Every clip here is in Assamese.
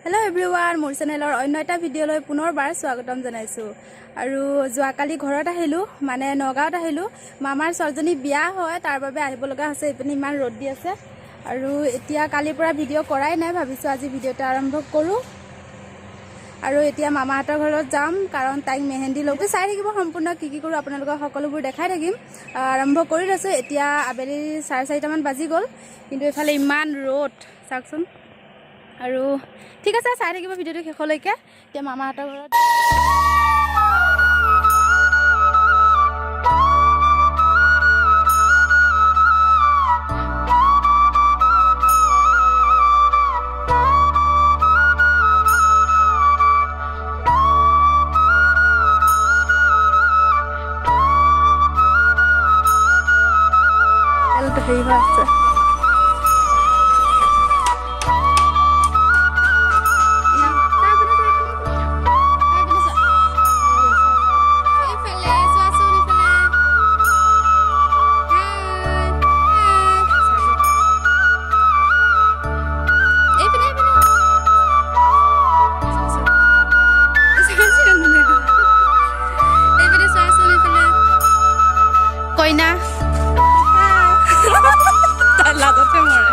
हेलो एवरीवन मोर चेनेलर अन्य এটা ভিডিঅ'লৈ পুনৰবাৰ স্বাগতম জনাইছো আৰু যোৱাকালি ঘৰত আহিলো মানে নগাঁৱত আহিলো মামাৰ ছোৱালীজনী বিয়া হয় তাৰ বাবে আহিব লগা হৈছে ইপিনে ইমান ৰ'দ দি আছে আৰু এতিয়া কালিৰ পৰা ভিডিঅ' কৰাই নাই ভাবিছো আজি ভিডিঅ'টা আৰম্ভ কৰো আৰু এতিয়া মামাহঁতৰ ঘৰত যাম কাৰণ তাইক মেহেন্দি লওঁতে চাই থাকিব সম্পূৰ্ণ কি কি কৰো আপোনালোকক সকলোবোৰ দেখাই থাকিম আৰম্ভ কৰি লৈছো এতিয়া আবেলি 4:30 মান বাজি গ'ল কিন্তু এফালে ইমান ৰ'দ চাওকচোন আৰু ঠিক আছে চাই থাকিব ভিডিঅ'টো শেষলৈকে এতিয়া মামাহঁতৰ ঘৰত এলটো হেৰি হৈ আছে কইনা তাৰ লাগাতে মৰে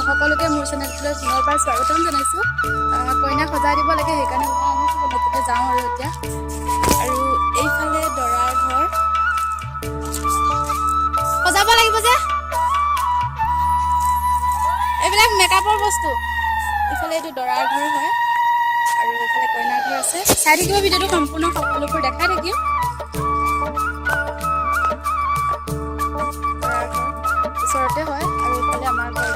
সকলোকে মোৰ চেনেললৈ পুনৰবাৰ স্বাগতম জনাইছো কইনা সজাই দিব লাগে সেইকাৰণে আমি যাওঁ আৰু এতিয়া আৰু এইফালে দৰাৰ ঘৰ সজাব লাগিব যে এইবিলাক মেকআপৰ বস্তু এইফালে এইটো দৰাৰ ঘৰ হয় আৰু এইফালে কইনাৰ ঘৰ আছে চাই থাকিব ভিডিঅ'টো সম্পূৰ্ণ সকলোবোৰ দেখাই থাকিম দৰাৰ ঘৰ ওচৰতে হয় আৰু এইফালে আমাৰ ঘৰ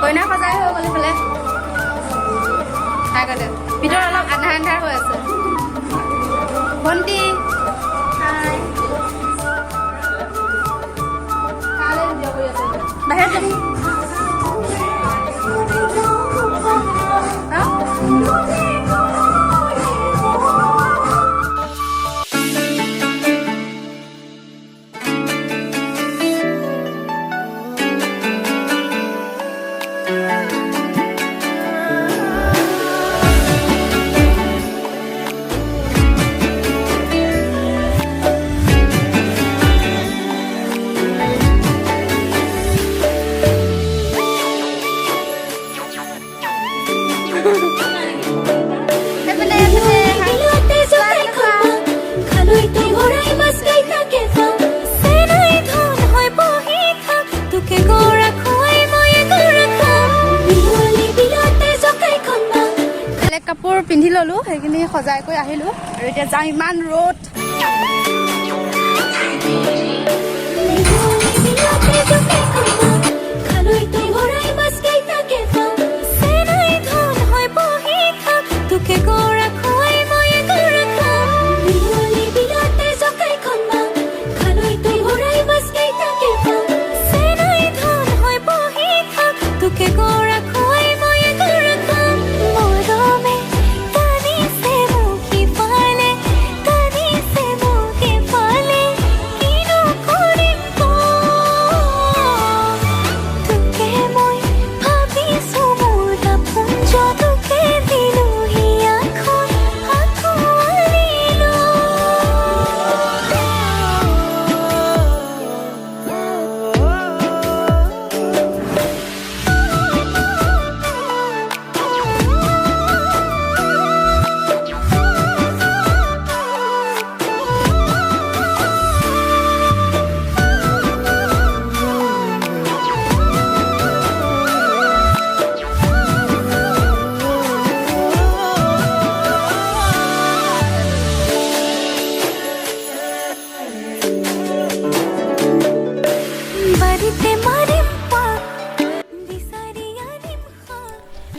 কইনা সজাই হৈ গ'ল এইফালে খাই গ'লে ভিতৰত অলপ আন্ধাৰ আন্ধাৰ হৈ আছে ভণ্টি বাহিৰত যাম ল'লো সেইখিনি সজাই কৰি আহিলোঁ আৰু এতিয়া যাওঁ ইমান ৰ'দ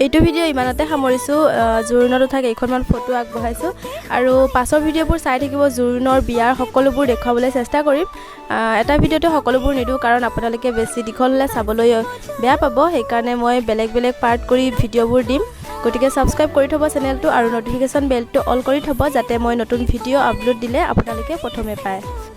এইটো ভিডিঅ' ইমানতে সামৰিছোঁ জোৰোণত উঠা কেইখনমান ফটো আগবঢ়াইছোঁ আৰু পাছৰ ভিডিঅ'বোৰ চাই থাকিব জোৰোণৰ বিয়াৰ সকলোবোৰ দেখুৱাবলৈ চেষ্টা কৰিম এটা ভিডিঅ'তে সকলোবোৰ নিদিওঁ কাৰণ আপোনালোকে বেছি দীঘল হ'লে চাবলৈ বেয়া পাব সেইকাৰণে মই বেলেগ বেলেগ পাৰ্ট কৰি ভিডিঅ'বোৰ দিম গতিকে ছাবস্ক্ৰাইব কৰি থ'ব চেনেলটো আৰু ন'টিফিকেশ্যন বেলটো অল কৰি থ'ব যাতে মই নতুন ভিডিঅ' আপলোড দিলে আপোনালোকে প্ৰথমে পায়